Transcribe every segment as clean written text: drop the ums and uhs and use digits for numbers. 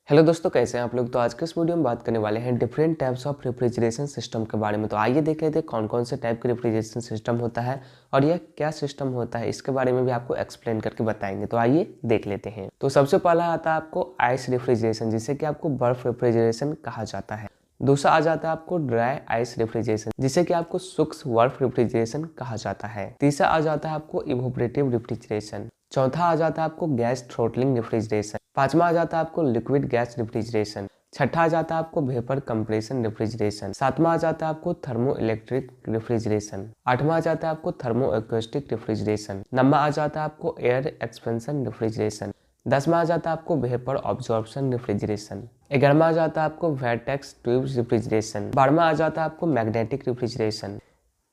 Hello दोस्तों, कैसे हैं आप लोग। तो आज के इस वीडियो में बात करने वाले हैं different types of refrigeration system के बारे में। तो आइए देख लेते हैं कौन कौन से टाइप के रेफ्रिजरेशन सिस्टम होता है और यह क्या सिस्टम होता है, इसके बारे में भी आपको एक्सप्लेन करके बताएंगे। तो आइए देख लेते हैं। तो सबसे पहला आता है आपको आइस रेफ्रिजरेशन, जिसे कि आपको बर्फ रेफ्रिजरेशन कहा जाता है। दूसरा आ जाता है आपको ड्राई आइस रेफ्रिजरेशन, जिसे कि आपको सूक्ष्म बर्फ रेफ्रिजरेशन कहा जाता है। तीसरा आ जाता है आपको इवोपरेटिव रेफ्रिजरेशन। चौथा आ जाता है आपको गैस थ्रोटलिंग रेफ्रिजरेशन। पांचवा आ जाता है आपको लिक्विड गैस रेफ्रिजरेशन। छठा आ जाता है आपको वेपर कंप्रेशन रेफ्रिजरेशन। सातवां आ जाता है आपको थर्मो इलेक्ट्रिक रेफ्रिजरेशन। आठवां आ जाता है आपको थर्मो एक्वेस्टिक रेफ्रिजरेशन। नौवां आ जाता है आपको एयर एक्सपेंशन रेफ्रिजरेशन। 10वां आ जाता है आपको वेपर ऑब्जॉर्प्शन रेफ्रिजरेशन। 11वां आ जाता है आपको वर्टेक्स ट्यूब्स रेफ्रिजरेशन। 12वां आ जाता है आपको मैग्नेटिक रेफ्रिजरेशन।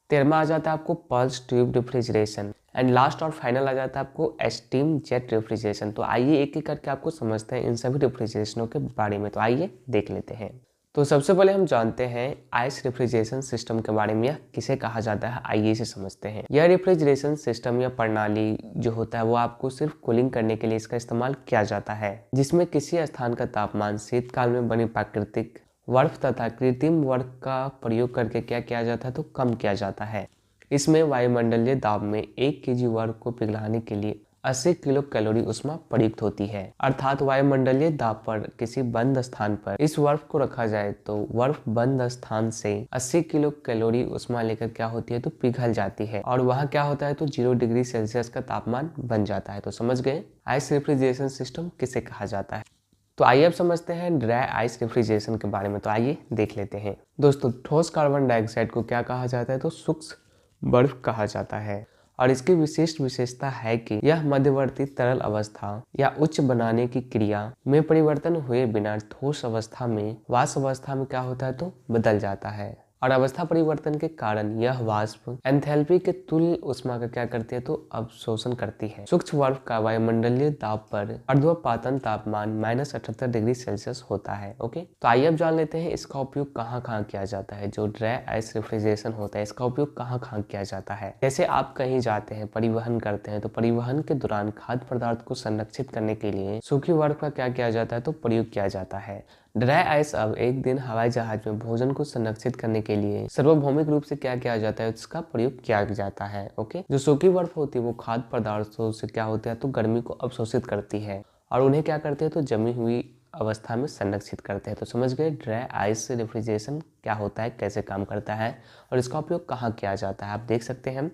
13वां आ जाता है आपको pulse tube refrigeration. And last और फाइनल आ जाता है आपको स्टीम जेट रेफ्रिजरेशन। तो आइए एक एक करके आपको समझते हैं इन सभी रेफ्रिजरेशनों के बारे में। तो आइए देख लेते हैं। तो सबसे पहले हम जानते हैं आइस रेफ्रिजरेशन सिस्टम के बारे में, यह किसे कहा जाता है। आइए इसे समझते हैं। यह रेफ्रिजरेशन सिस्टम या प्रणाली जो होता है वो आपको सिर्फ कूलिंग करने के लिए इसका इस्तेमाल किया जाता है, जिसमें किसी स्थान का तापमान शीतकाल में बनी प्राकृतिक बर्फ तथा कृत्रिम बर्फ का प्रयोग करके क्या किया जाता है, तो कम किया जाता है। इसमें वायुमंडलीय दाब में 1 केजी बर्फ को पिघलाने के लिए 80 किलो कैलोरी ऊष्मा प्रयुक्त होती है। अर्थात वायुमंडलीय दाब पर किसी बंद स्थान पर इस बर्फ को रखा जाए तो बर्फ बंद स्थान से 80 किलो कैलोरी ऊष्मा लेकर क्या होती है, तो पिघल जाती है और वहाँ क्या होता है, तो 0 डिग्री सेल्सियस का तापमान बन जाता है। तो समझ गए आइस रेफ्रिजरेशन सिस्टम किसे कहा जाता है। तो आइए अब समझते हैं ड्राई आइस रेफ्रिजरेशन के बारे में। तो आइए देख लेते हैं। दोस्तों, ठोस कार्बन डाइऑक्साइड को क्या कहा जाता है, तो सूक्ष्म बर्फ कहा जाता है और इसकी विशिष्ट विशेषता है कि यह मध्यवर्ती तरल अवस्था या उच्च बनाने की क्रिया में परिवर्तन हुए बिना ठोस अवस्था में वाष्प अवस्था में क्या होता है, तो बदल जाता है। और अवस्था परिवर्तन के कारण यह वाष्प एंथैल्पी के तुल्य ऊष्मा का क्या करती है, तो अवशोषण करती है। सूक्ष्म बर्फ का वायुमंडलीय दाब पर अर्धोपातन तापमान -78 डिग्री सेल्सियस होता है। ओके, तो आइए अब जान लेते हैं इसका उपयोग कहाँ कहाँ किया जाता है। जो ड्राई आइस रेफ्रिजरेशन होता है इसका उपयोग कहाँ कहाँ किया जाता है। जैसे आप कहीं जाते हैं, परिवहन करते हैं, तो परिवहन के दौरान खाद्य पदार्थ को संरक्षित करने के लिए सूखी बर्फ का क्या किया जाता है, तो प्रयोग किया जाता है। ड्राई आइस अब एक दिन हवाई जहाज में भोजन को संरक्षित करने के लिए सार्वभौमिक रूप से क्या किया जाता है, इसका प्रयोग किया जाता है। ओके, जो सूखी बर्फ होती है वो खाद्य पदार्थों से क्या होता है, तो गर्मी को अवशोषित करती है और उन्हें क्या करते हैं, तो जमी हुई अवस्था में संरक्षित करते हैं। तो समझ गए ड्राई आइस रेफ्रिजरेशन क्या होता है, कैसे काम करता है और इसका उपयोग कहाँ किया जाता है, आप देख सकते हैं।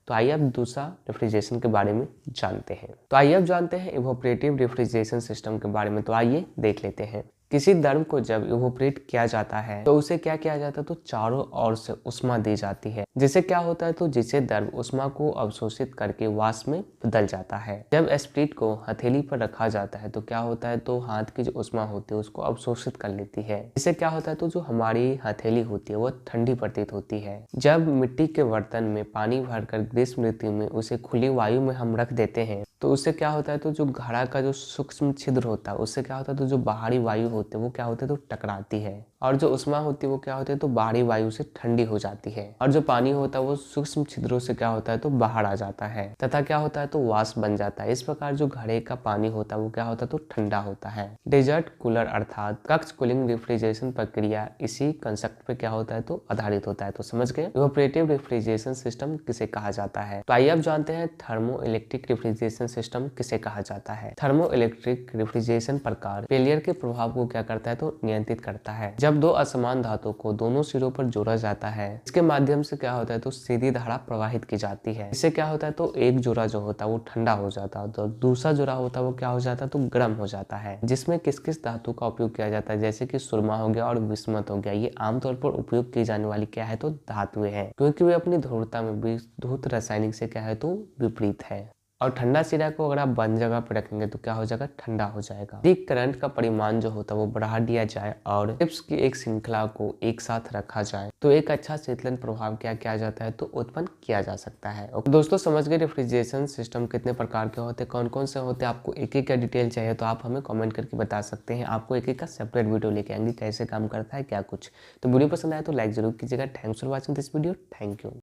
तो आइए अब दूसरा रेफ्रिजरेशन के बारे में जानते हैं। तो आइए अब जानते हैं इवोपरेटिव रेफ्रिजरेशन सिस्टम के बारे में। तो आइए देख लेते हैं। किसी द्रव को जब इवोपरेट किया जाता है तो उसे क्या किया जाता है, तो चारों ओर से ऊष्मा दी जाती है, जिससे क्या होता है, तो जिससे द्रव ऊष्मा को अवशोषित करके वाष्प में बदल जाता है। जब स्प्रिट को हथेली पर रखा जाता है तो क्या होता है, तो हाथ की जो ऊष्मा होती है उसको अवशोषित कर लेती है, जिससे क्या होता है, तो जो हमारी हथेली होती है वो ठंडी प्रतीत होती है। जब मिट्टी के बर्तन में पानी भरकर ग्रीष्म ऋतु में उसे खुली वायु में हम रख देते हैं तो उससे क्या होता है, तो जो घड़ा का जो सूक्ष्म छिद्र होता है उससे क्या होता है, तो जो बाहरी वायु होती है वो क्या होती है, तो टकराती है और जो ऊष्मा होती है वो क्या होती है, तो बाहरी वायु से ठंडी हो जाती है और जो पानी होता है वो सूक्ष्म छिद्रों से क्या होता है, तो बाहर आ जाता है तथा क्या होता है, तो वाष्प बन जाता है। इस प्रकार जो घड़े का पानी होता है वो क्या होता है, तो ठंडा होता है। डेजर्ट कूलर अर्थात कक्ष कूलिंग रेफ्रिजरेशन प्रक्रिया इसी कंसेप्ट पे क्या होता है, तो आधारित होता है। तो समझ गए इवोपरेटिव रेफ्रिजरेशन सिस्टम किसे कहा जाता है। तो आइए अब जानते हैं थर्मो इलेक्ट्रिक रेफ्रिजरेशन सिस्टम किसे कहा जाता है। थर्मो इलेक्ट्रिक रेफ्रिजरेशन प्रकार फेलियर के प्रभाव को क्या करता है, तो नियंत्रित करता है। जब दो असमान धातु को दोनों सिरों पर जोड़ा जाता है इसके माध्यम से क्या होता है, तो सीधी धारा प्रवाहित की जाती है। इससे क्या होता है, तो एक जोड़ा जो होता है वो ठंडा हो जाता है तो दूसरा जोड़ा होता है वो क्या हो जाता है, तो गर्म हो जाता है। जिसमें किस किस धातु का उपयोग किया जाता है, जैसे कि सुरमा हो गया और बिस्मत हो गया। ये आमतौर पर उपयोग की जाने वाली क्या है, तो धातुएं हैं, क्योंकि वे अपनी ध्रुवता में विद्युत रासायनिक से क्या है, तो विपरीत है। और ठंडा सिरा को अगर आप बंद जगह पर रखेंगे तो क्या हो जाएगा, ठंडा हो जाएगा। यदि करंट का परिमाण जो होता है वो बढ़ा दिया जाए और चिप्स की एक श्रृंखला को एक साथ रखा जाए तो एक अच्छा शीतलन प्रभाव क्या किया जाता है, तो उत्पन्न किया जा सकता है। दोस्तों, समझ गए रेफ्रिजरेशन सिस्टम कितने प्रकार के होते हैं, कौन कौन से होते हैं। आपको एक एक का डिटेल चाहिए तो आप हमें कॉमेंट करके बता सकते हैं। आपको एक एक का सेपरेट वीडियो लेके आएंगे कैसे काम करता है क्या कुछ। तो वीडियो पसंद आए तो लाइक जरूर कीजिएगा। Thanks for watching this video. Thank you.